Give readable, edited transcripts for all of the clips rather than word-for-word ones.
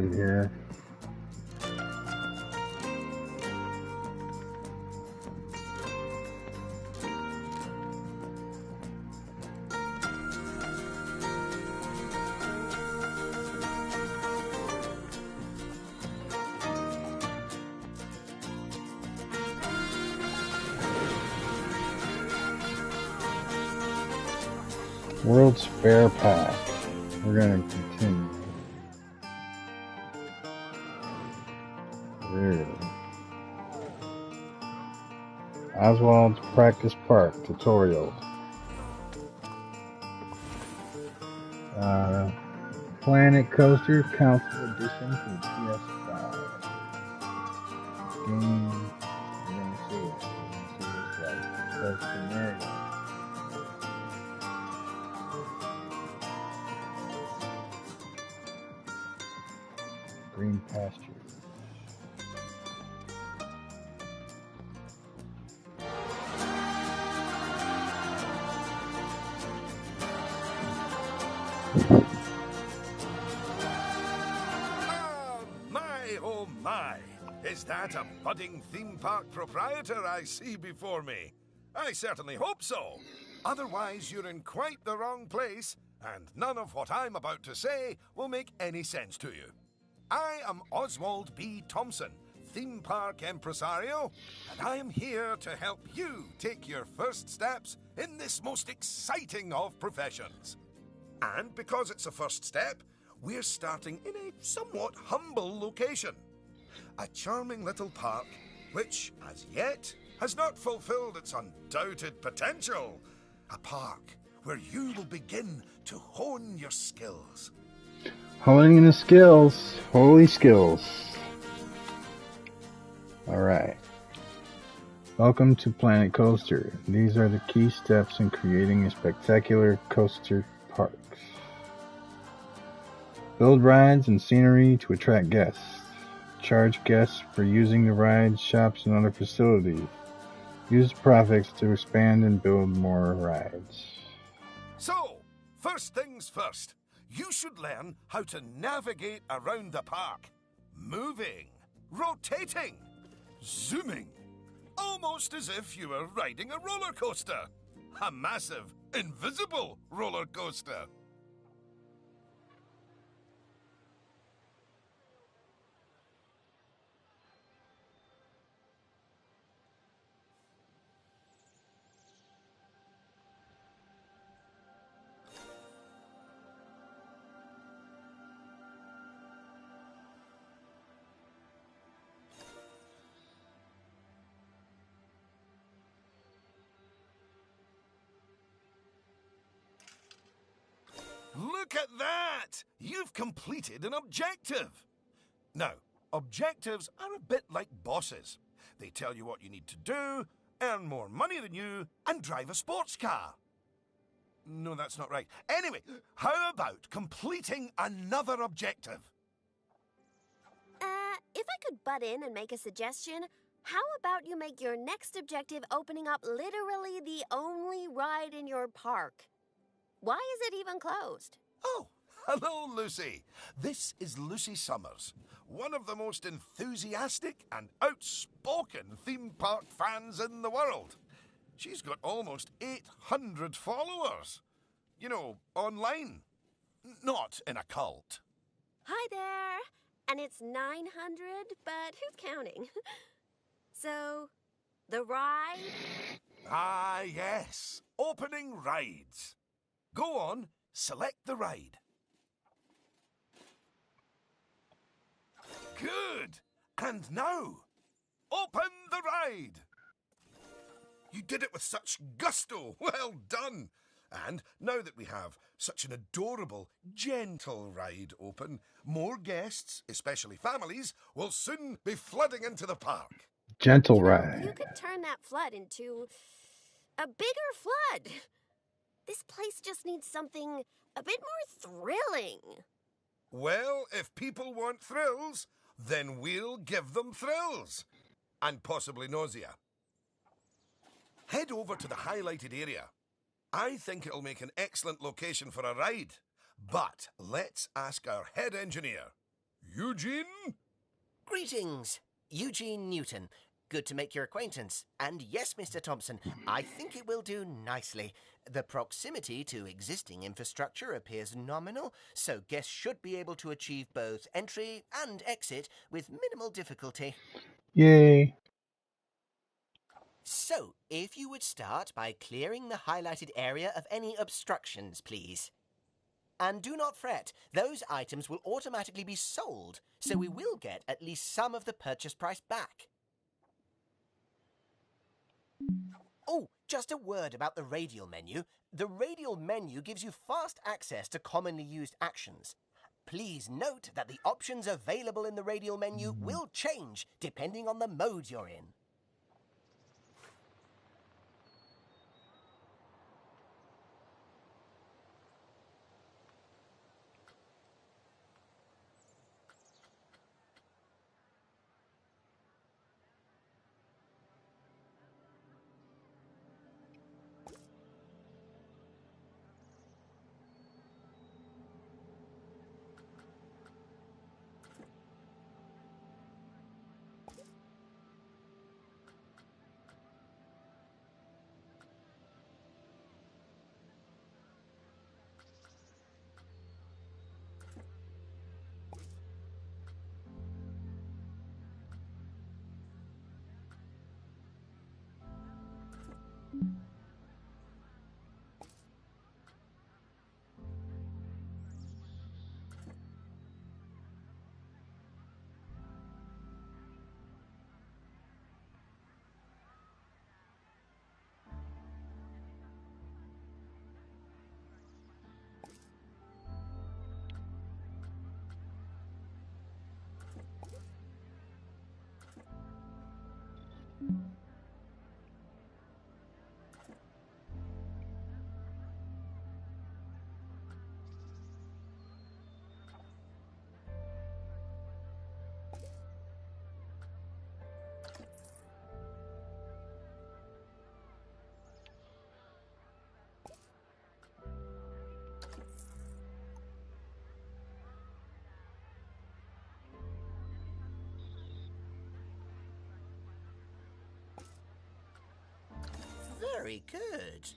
started here. World's Fair Pack. We're going to continue. There. Oswald's Practice Park tutorial. Planet Coaster Council Edition for the PS5. Game. We're going to see it. We're going to see what it's like. Starts from there. Green pastures. Oh my! Is that a budding theme park proprietor I see before me? I certainly hope so. Otherwise, you're in quite the wrong place, and none of what I'm about to say will make any sense to you. I am Oswald B. Thompson, theme park impresario, and I am here to help you take your first steps in this most exciting of professions. And because it's a first step, we're starting in a somewhat humble location. A charming little park, which, as yet, has not fulfilled its undoubted potential. A park where you will begin to hone your skills. Honing the skills. Holy skills. Alright. Welcome to Planet Coaster. These are the key steps in creating a spectacular coaster park. Build rides and scenery to attract guests. Charge guests for using the rides, shops, and other facilities. Use profits to expand and build more rides. So, first things first. You should learn how to navigate around the park. Moving, rotating, zooming. Almost as if you were riding a roller coaster. A massive, invisible roller coaster. Look at that! You've completed an objective. Now, objectives are a bit like bosses. They tell you what you need to do, earn more money than you, and drive a sports car. No, that's not right. Anyway, how about completing another objective? If I could butt in and make a suggestion, how about you make your next objective opening up literally the only ride in your park? Why is it even closed? Oh, hello, Lucy. This is Lucy Summers, one of the most enthusiastic and outspoken theme park fans in the world. She's got almost 800 followers. You know, online. Not in a cult. Hi there. And it's 900, but who's counting? So, the ride? Ah, yes. Opening rides. Go on, select the ride. Good. And now, open the ride. You did it with such gusto. Well done. And now that we have such an adorable, gentle ride open, more guests, especially families, will soon be flooding into the park. Gentle ride. You could turn that flood into a bigger flood. This place just needs something a bit more thrilling. Well, if people want thrills, then we'll give them thrills. And possibly nausea. Head over to the highlighted area. I think it'll make an excellent location for a ride. But let's ask our head engineer. Eugene? Greetings, Eugene Newton. Good to make your acquaintance. And yes, Mr. Thompson, I think it will do nicely. The proximity to existing infrastructure appears nominal, so guests should be able to achieve both entry and exit with minimal difficulty. Yay! So, if you would start by clearing the highlighted area of any obstructions, please. And do not fret, those items will automatically be sold, so we will get at least some of the purchase price back. Oh, just a word about the radial menu. The radial menu gives you fast access to commonly used actions. Please note that the options available in the radial menu will change depending on the mode you're in. Very good.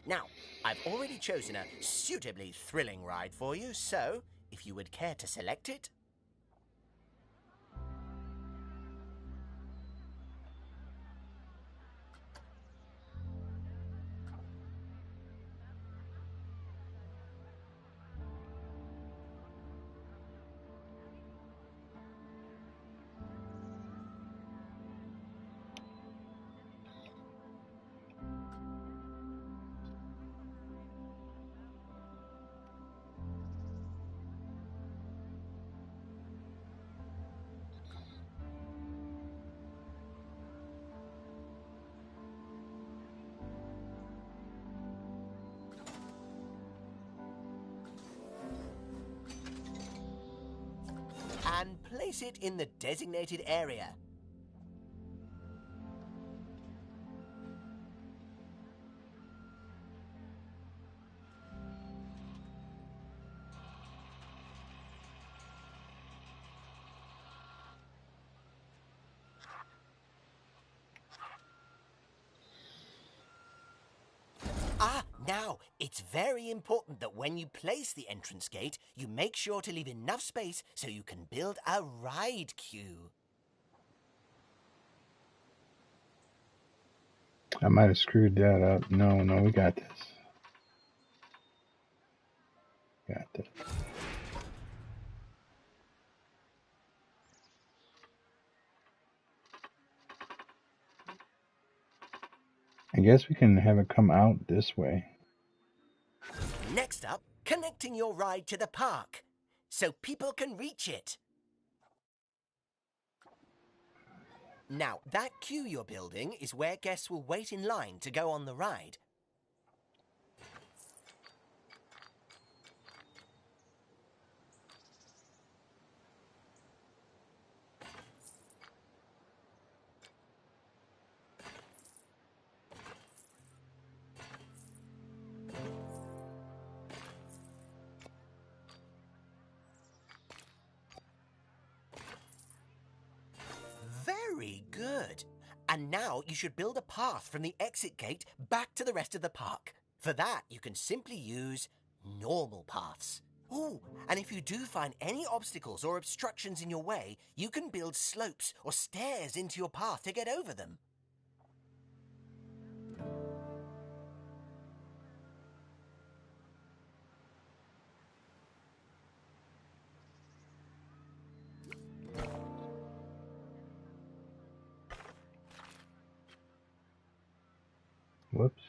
Now, I've already chosen a suitably thrilling ride for you, so if you would care to select it. And place it in the designated area. Now, it's very important that when you place the entrance gate, you make sure to leave enough space so you can build a ride queue. I might have screwed that up. No, we got this. Got this. I guess we can have it come out this way. Next up, connecting your ride to the park, so people can reach it. Now, that queue you're building is where guests will wait in line to go on the ride. And now you should build a path from the exit gate back to the rest of the park. For that, you can simply use normal paths. Oh, and if you do find any obstacles or obstructions in your way, you can build slopes or stairs into your path to get over them. Whoops.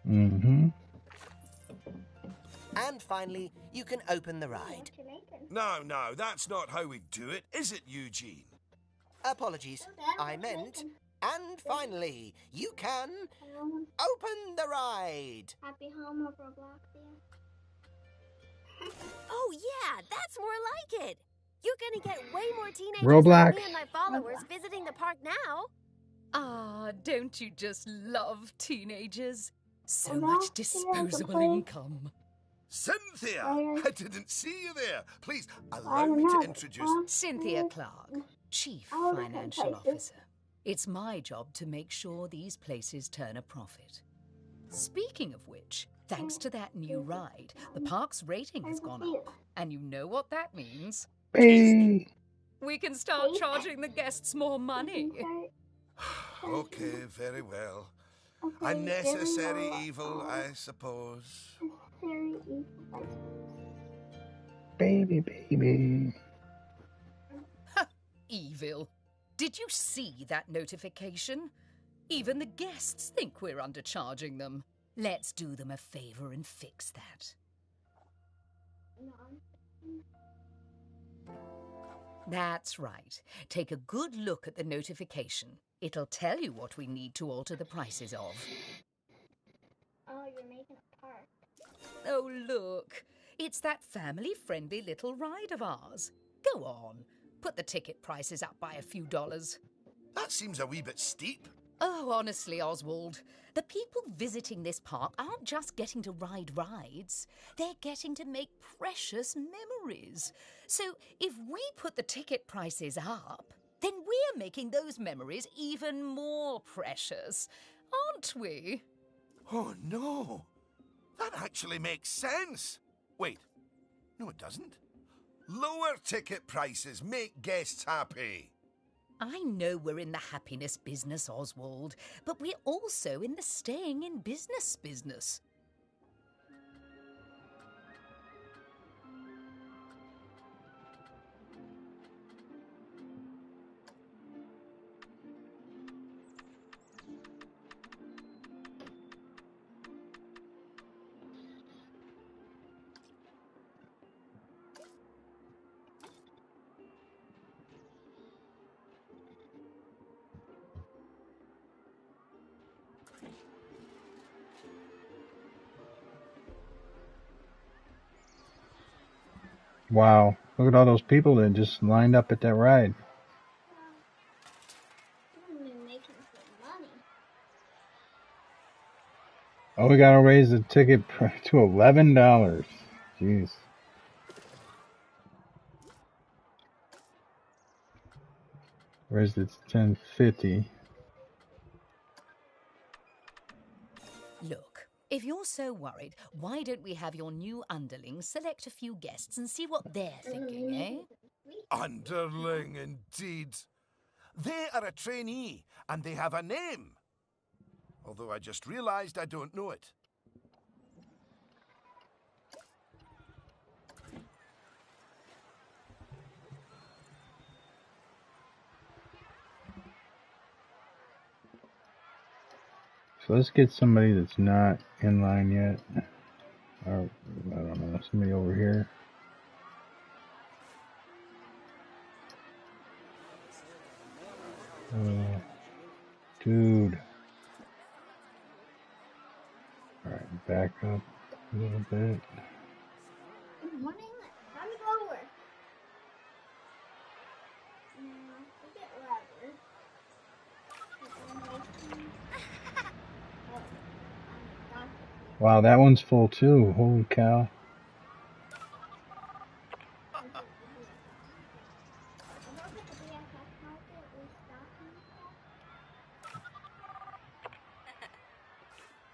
Mm-hmm. And finally, you can open the ride. No, that's not how we do it, is it, Eugene? Apologies, I meant... And finally, you can open the ride. Happy home of Robloxia. Oh, yeah, that's more like it. You're gonna get way more teenagers Roblox. like me and my followers visiting the park now. Ah, don't you just love teenagers? So Well, much now, disposable play. income. Cynthia! Where? I didn't see you there. Please, I allow don't me know. to introduce... Cynthia Clark, Chief All the Financial places. Officer. It's my job to make sure these places turn a profit. Speaking of which, thanks to that new ride, the park's rating has gone up. And you know what that means? Hey. We can start charging the guests more money. Okay, very well. Okay, A necessary very evil, I suppose. Necessary evil, I suppose. Baby. Evil. Did you see that notification? Even the guests think we're undercharging them. Let's do them a favor and fix that. No. That's right. Take a good look at the notification. It'll tell you what we need to alter the prices of. Oh, you're making a park. Oh, look. It's that family-friendly little ride of ours. Go on. Put the ticket prices up by a few dollars. That seems a wee bit steep. Oh, honestly, Oswald, the people visiting this park aren't just getting to ride rides. They're getting to make precious memories. So if we put the ticket prices up, then we're making those memories even more precious, aren't we? Oh, no. That actually makes sense. Wait. No, it doesn't. Lower ticket prices make guests happy. I know we're in the happiness business, Oswald, but we're also in the staying in business. Wow. Look at all those people that just lined up at that ride. You're making some money. Oh, we gotta raise the ticket to $11. Jeez. Raised it to $10.50. Look, If you're so worried, why don't we have your new underlings select a few guests and see what they're thinking, eh? Underling, indeed. They are a trainee, and they have a name. Although I just realised I don't know it. So let's get somebody that's not in line yet. Or, I don't know, somebody over here. Dude. Alright, back up a little bit. Good morning. Time to go over. A bit louder. Wow, that one's full too. Holy cow.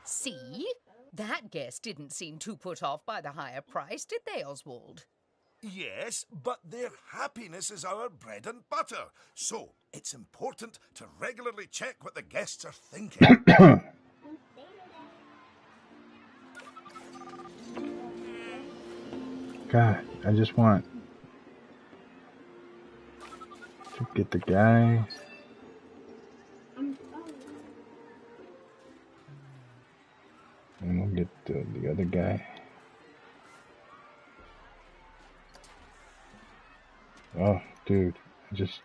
See? That guest didn't seem too put off by the higher price, did they, Oswald? Yes, but their happiness is our bread and butter. So, it's important to regularly check what the guests are thinking. God, I just want to get the guy. And we'll get the other guy. Oh, dude, I just...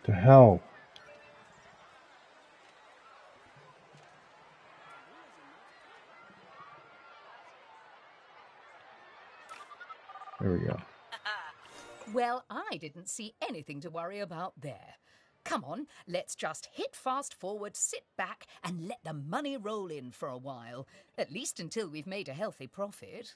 The hell? There we go. Well, I didn't see anything to worry about there. Come on, let's just hit fast forward, sit back, and let the money roll in for a while. At least until we've made a healthy profit.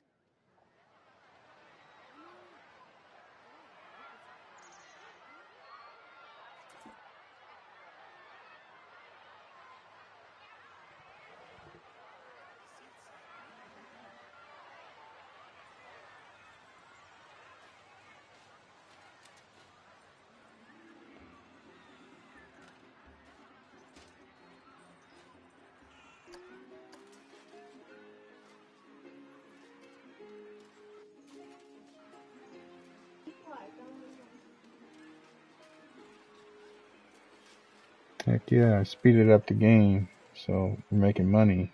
Heck yeah, I speeded up the game, so we're making money.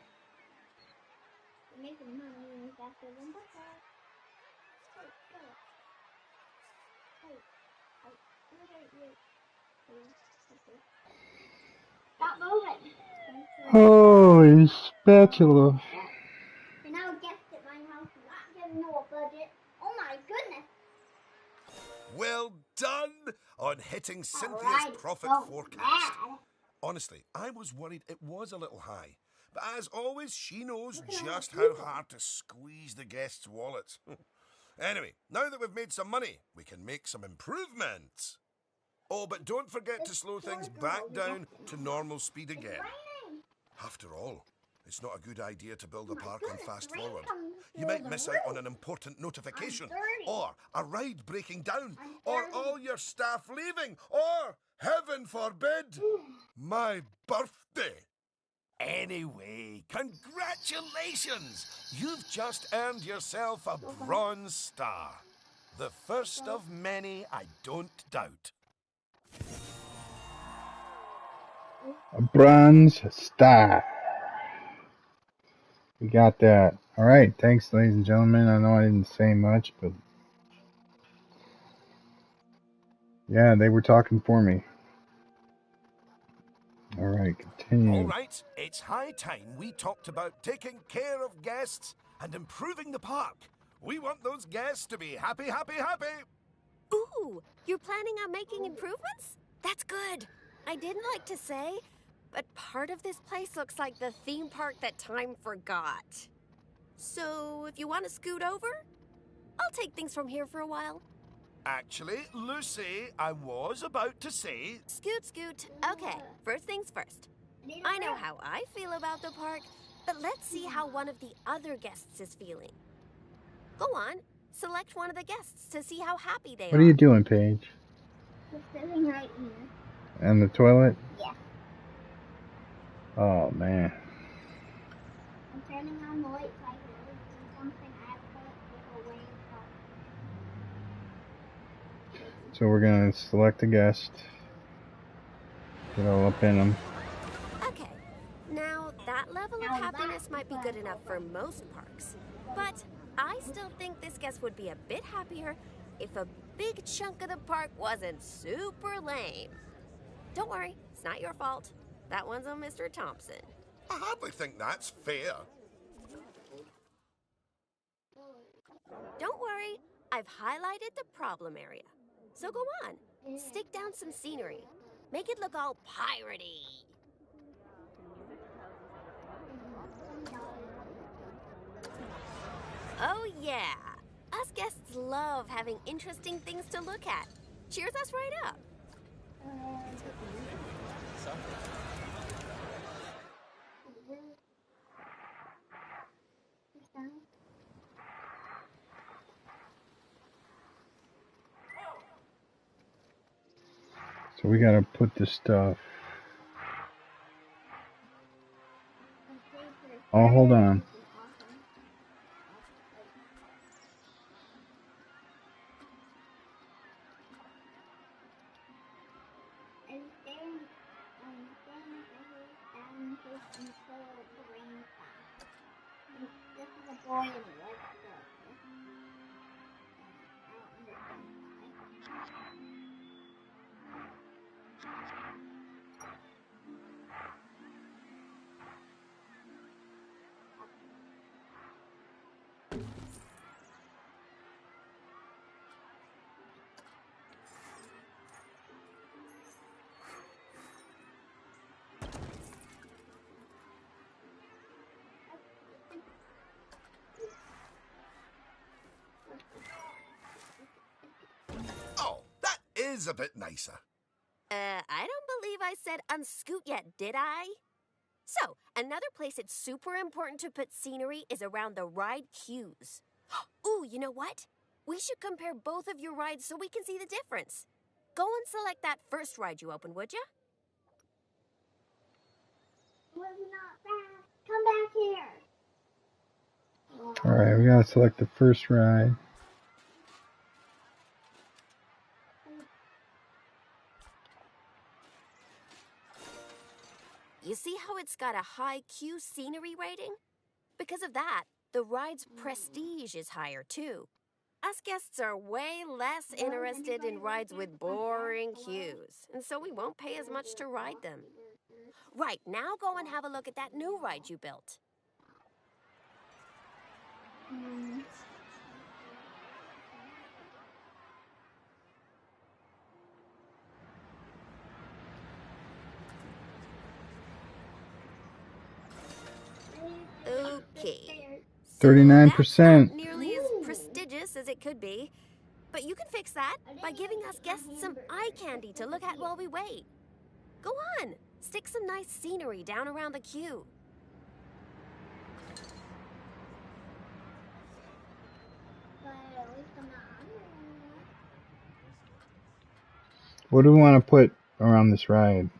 Stop moving. Holy spatula. And now guests at my house not getting no budget. Oh my goodness. Well done on hitting Cynthia's Alright, profit so forecast. mad. Honestly, I was worried it was a little high. But as always, she knows Look at all just the how people. hard to squeeze the guests' wallets. Anyway, now that we've made some money, we can make some improvements. Oh, but don't forget to slow things back down to normal speed It's again. raining. After all, it's not a good idea to build a Oh my park on goodness, fast the rain forward. comes You through might the miss out on roof. an important notification, dirty. or a ride breaking down, I'm or dirty. all your staff leaving, or, heaven forbid, my birthday. Anyway, congratulations! You've just earned yourself a bronze star. The first of many, I don't doubt. A bronze star. We got that. Alright, thanks ladies and gentlemen. I know I didn't say much, but yeah, they were talking for me. Alright, continue. All right, it's high time we talked about taking care of guests and improving the park. We want those guests to be happy, happy, happy. Ooh, you're planning on making improvements? That's good. I didn't like to say, but part of this place looks like the theme park that time forgot. So, if you want to scoot over? I'll take things from here for a while. Actually, Lucy, I was about to say... Scoot, scoot. Okay, first things first. I know how I feel about the park, but let's see how one of the other guests is feeling. Go on, select one of the guests to see how happy they are. What are you doing, Paige? Just sitting right here. In the toilet? Yeah. Oh, man. I'm turning on the lights so I can really see something. I have to take away from. So we're going to select a guest. Get all up in them. Okay, now that level of happiness might be good enough for most parks, but I still think this guest would be a bit happier if a big chunk of the park wasn't super lame. Don't worry, it's not your fault. That one's on Mr. Thompson. I hardly think that's fair. Don't worry, I've highlighted the problem area. So go on, stick down some scenery. Make it look all piratey. Oh yeah, us guests love having interesting things to look at. Cheers us right up. So we got to put this stuff. Oh, hold on. This is a boy and he likes this. I don't understand Oh, that is a bit nicer. I don't believe I said unscoot yet, did I? So, another place it's super important to put scenery is around the ride queues. Ooh, you know what? We should compare both of your rides so we can see the difference. Go and select that first ride you opened, would ya? Was not fast. Come back here. Alright, we got to select the first ride. You see how it's got a high queue scenery rating? Because of that, the ride's prestige is higher too. Us guests are way less interested in rides with boring queues, and so we won't pay as much to ride them. Right, now go and have a look at that new ride you built. Okay. 39%. Not nearly as prestigious as it could be, but you can fix that by giving us guests some eye candy to look at while we wait. Go on, stick some nice scenery down around the queue. What do we want to put around this ride?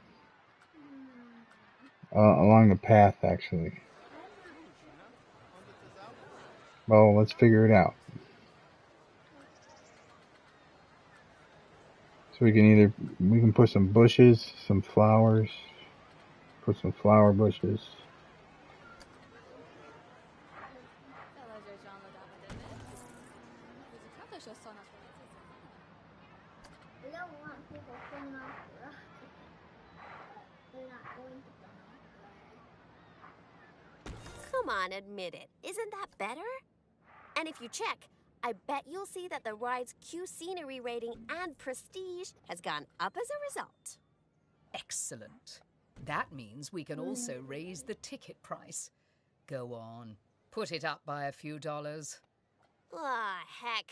Along the path, actually. Well, let's figure it out. So we can put some bushes, some flowers, put some flower bushes. We don't want people falling off the rock. They're not going to fall off the rock. Come on, admit it. Isn't that better? And if you check, I bet you'll see that the ride's queue scenery rating and prestige has gone up as a result. Excellent. That means we can also raise the ticket price. Go on, put it up by a few dollars. Ah, heck.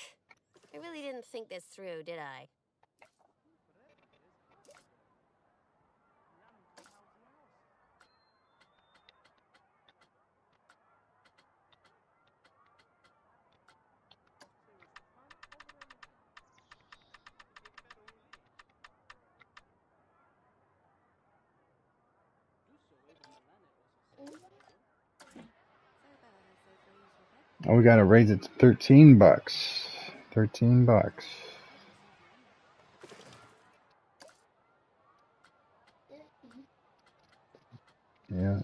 I really didn't think this through, did I? Oh, we gotta raise it to $13. $13. Yeah.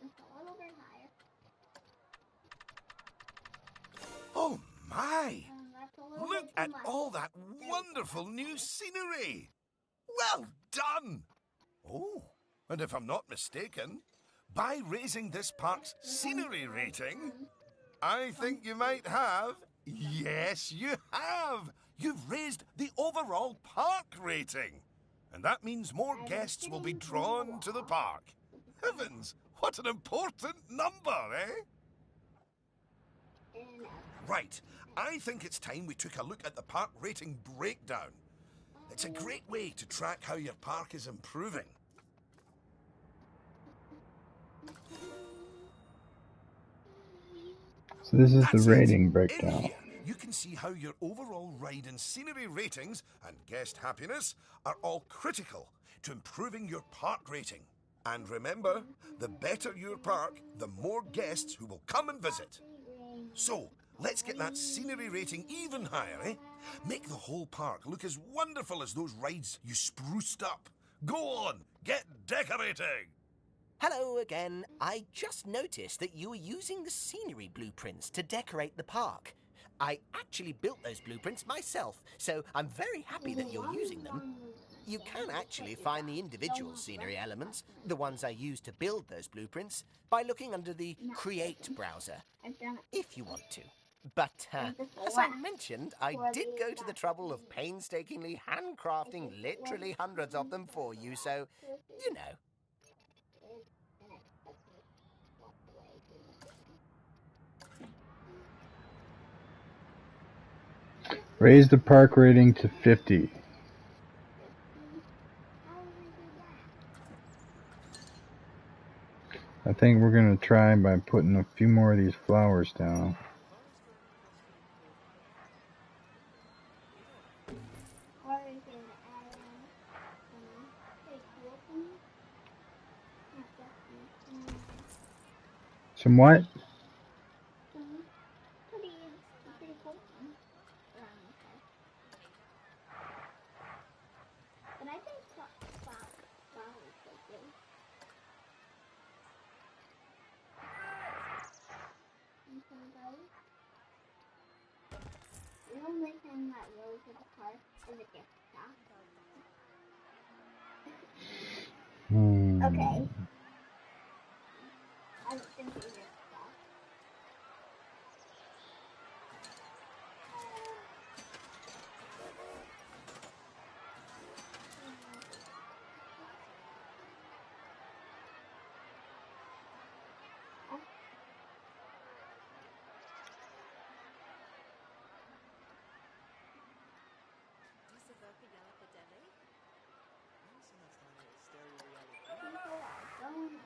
It's a little bit higher. Oh my! That's a little Look bit too at much. all that There we go, wonderful that's new better. scenery! Well done! Oh, and if I'm not mistaken, by raising this park's scenery rating, I think you might have. Yes, you have! You've raised the overall park rating. And that means more I was guests will be sitting on the drawn to the wall. park. Heavens, what an important number, eh? And Right, I think it's time we took a look at the park rating breakdown. It's a great way to track how your park is improving. So this is the That's it. rating In breakdown. here, you can see how your overall ride and scenery ratings and guest happiness are all critical to improving your park rating. And remember, the better your park, the more guests who will come and visit. So, let's get that scenery rating even higher, eh? Make the whole park look as wonderful as those rides you spruced up. Go on, get decorating! Hello again. I just noticed that you were using the scenery blueprints to decorate the park. I actually built those blueprints myself, so I'm very happy that you're using them. You can actually find the individual scenery elements, the ones I used to build those blueprints, by looking under the Create browser, I've done it. if you want to. But as I mentioned, I did go to the trouble of painstakingly handcrafting literally hundreds of them for you, so, you know. Raise the park rating to 50. I think we're gonna try by putting a few more of these flowers down. Or you can add in pretty cool things. Not just Some what? some pretty cool things around the park. But I think flowers are good. And some of those. The only thing that goes to the park is a gift shop. Okay. I don't think it's a gift shop. People are going.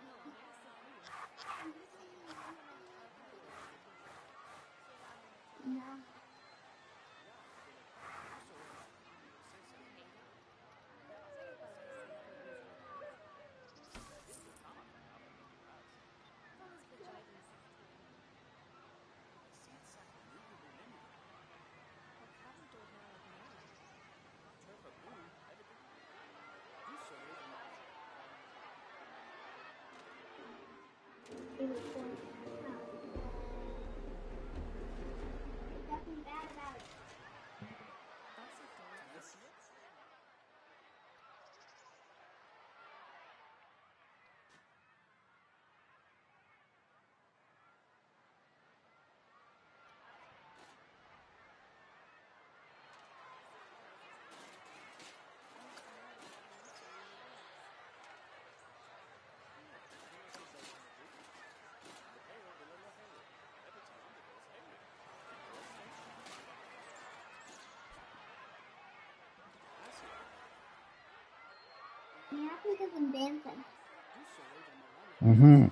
No. It was going. happy because I'm dancing. Mm-hmm.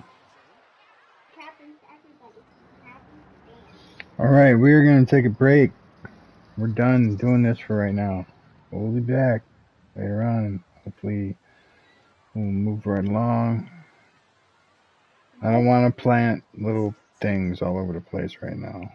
Happens to everybody. Happy to dance. Alright, we're going to take a break. We're done doing this for right now. We'll be back later on. Hopefully, we'll move right along. I don't want to plant little things all over the place right now.